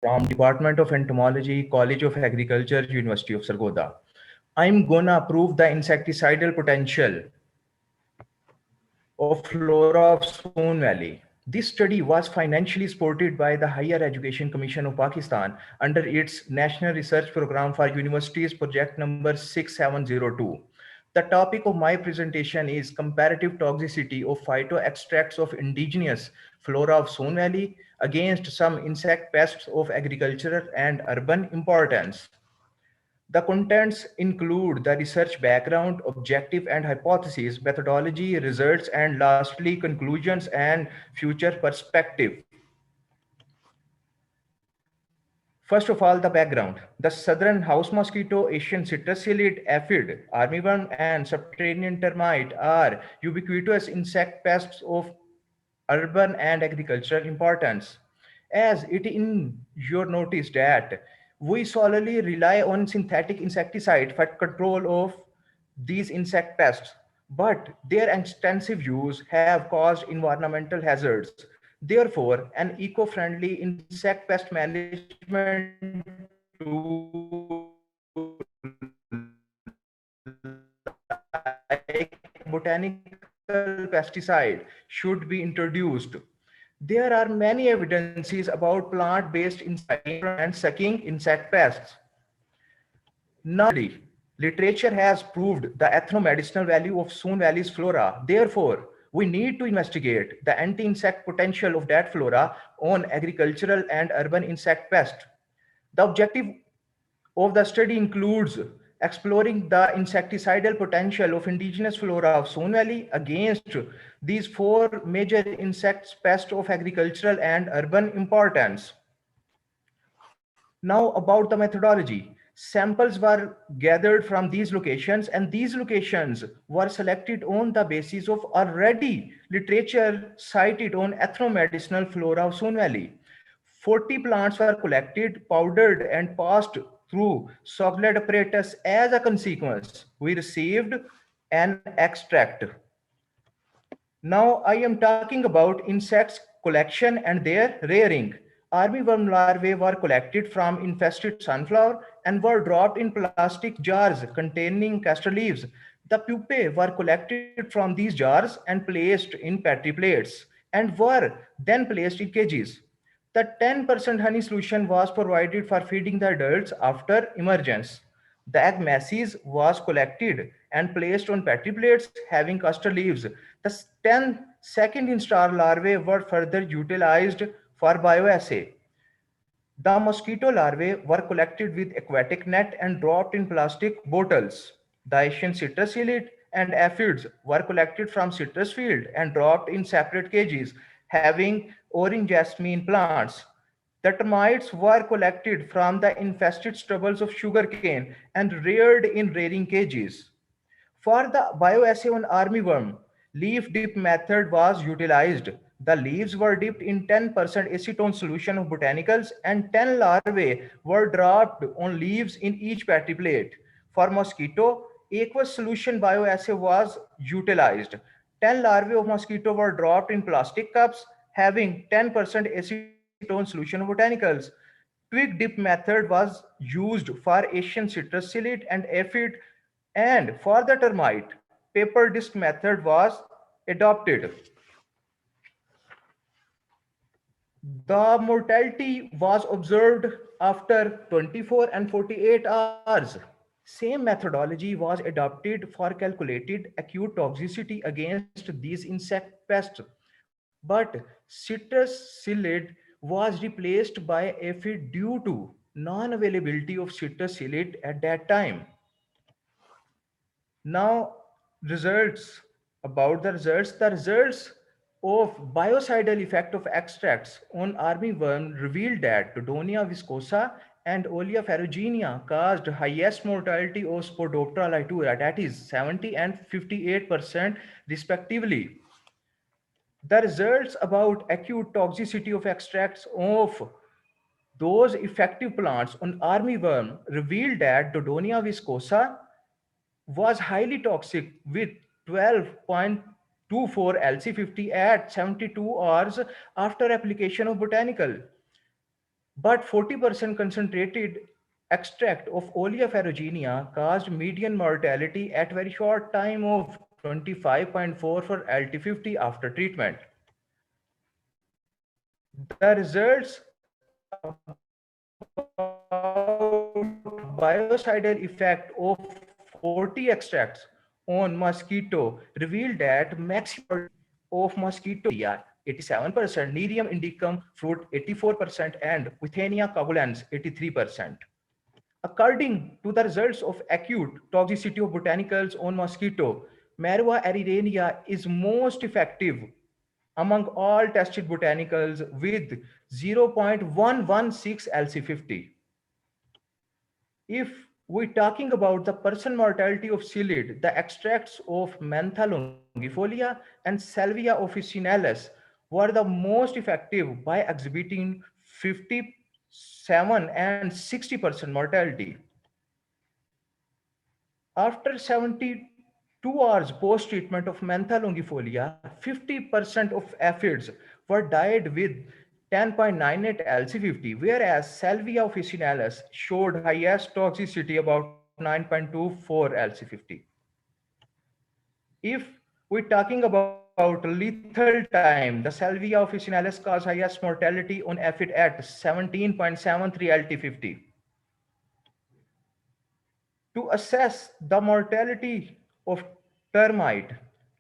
from Department of Entomology, College of Agriculture, University of Sargodha. I'm gonna prove the insecticidal potential of flora of Soon Valley. This study was financially supported by the Higher Education Commission of Pakistan under its National Research Program for Universities Project number 6702. The topic of my presentation is comparative toxicity of phytoextracts of indigenous flora of Soon Valley against some insect pests of agricultural and urban importance. The contents include the research background, objective and hypotheses, methodology, results, and lastly, conclusions and future perspective. First of all, the background. The southern house mosquito, Asian citruscillid aphid, armyworm, and subterranean termite are ubiquitous insect pests of urban and agricultural importance. As it in your notice that we solely rely on synthetic insecticide for control of these insect pests, but their extensive use have caused environmental hazards. Therefore, an eco-friendly insect pest management tool like botanical pesticide should be introduced. There are many evidences about plant-based insecticide and sucking insect pests. Now, literature has proved the ethnomedicinal value of Soon Valley's flora. Therefore, we need to investigate the anti-insect potential of that flora on agricultural and urban insect pests. The objective of the study includes exploring the insecticidal potential of indigenous flora of Soon Valley against these four major insect pests of agricultural and urban importance. Now about the methodology. Samples were gathered from these locations and these locations were selected on the basis of already literature cited on ethnomedicinal flora of Soon Valley. 40 plants were collected, powdered and passed through Sogled apparatus. As a consequence, we received an extract. Now I am talking about insects collection and their rearing. Armyworm larvae were collected from infested sunflower and were dropped in plastic jars containing castor leaves. The pupae were collected from these jars and placed in petri plates and were then placed in cages. The 10% honey solution was provided for feeding the adults after emergence. The egg masses was collected and placed on petri plates having castor leaves. The 10 second instar larvae were further utilized for bioassay. The mosquito larvae were collected with aquatic net and dropped in plastic bottles. The Asian citrus psyllid and aphids were collected from citrus field and dropped in separate cages having orange jasmine plants. The termites were collected from the infested stubbles of sugarcane and reared in rearing cages. For the bioassay on armyworm, leaf dip method was utilized. The leaves were dipped in 10% acetone solution of botanicals and 10 larvae were dropped on leaves in each petri plate. For mosquito, aqueous solution bioassay was utilized. 10 larvae of mosquito were dropped in plastic cups having 10% acetone solution of botanicals. Twig dip method was used for Asian citrus psyllid and aphid, and for the termite, paper disc method was adopted. The mortality was observed after 24 and 48 hours. Same methodology was adopted for calculated acute toxicity against these insect pests, but citrus psyllid was replaced by aphid due to non-availability of citrus psyllid at that time. Now, results about the results of biocidal effect of extracts on armyworm revealed that Dodonia viscosa and Olea ferruginea caused highest mortality of Spodoptera litura, that is 70 and 58% respectively. The results about acute toxicity of extracts of those effective plants on armyworm revealed that Dodonia viscosa was highly toxic with 12.24 LC50 at 72 hours after application of botanical. but 40% concentrated extract of Oleander caused median mortality at very short time of 25.4 for LT50 after treatment. The results about biocidal effect of 40 extracts on mosquito revealed that maximum mortality of mosquito 87%, Nerium indicum fruit 84%, and Withania coagulans 83%. According to the results of acute toxicity of botanicals on mosquito, Marva arirania is most effective among all tested botanicals with 0.116 LC50. If we're talking about the person mortality of psyllid, the extracts of Mentha longifolia and Salvia officinalis were the most effective by exhibiting 57 and 60% mortality. After 72 hours post-treatment of Mentha longifolia, 50% of aphids were died with 10.98 LC50, whereas Salvia officinalis showed highest toxicity about 9.24 LC50. If we're talking about lethal time, the Salvia officinalis cause highest mortality on aphid at 17.73 LT50. To assess the mortality of termite,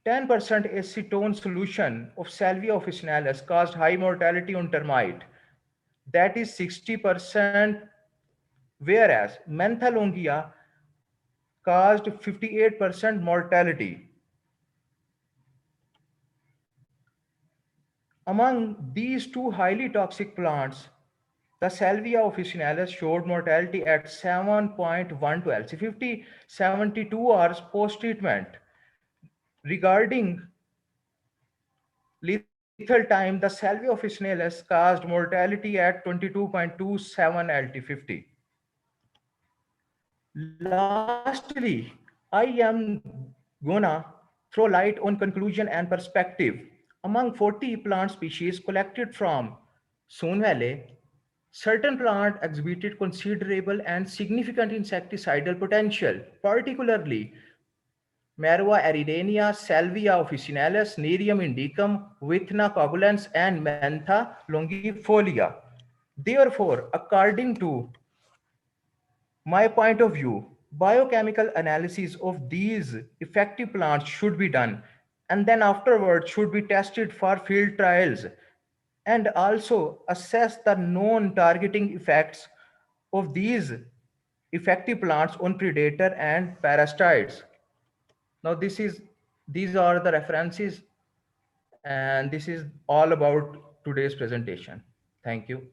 10% acetone solution of Salvia officinalis caused high mortality on termite. That is 60%, whereas Mentha longia caused 58% mortality. Among these two highly toxic plants, the Salvia officinalis showed mortality at 7.12 LC50, 72 hours post-treatment. Regarding lethal time, the Salvia officinalis caused mortality at 22.27 LT50. Lastly, I am gonna throw light on conclusion and perspective. Among 40 plant species collected from Son Valley, certain plants exhibited considerable and significant insecticidal potential, particularly Marva aridania, Salvia officinalis, Nerium indicum, Withna coagulans, and Mentha longifolia. Therefore, according to my point of view, biochemical analysis of these effective plants should be done, and then afterwards should be tested for field trials, and also assess the known targeting effects of these effective plants on predator and parasites. Now these are the references, and this is all about today's presentation. Thank you.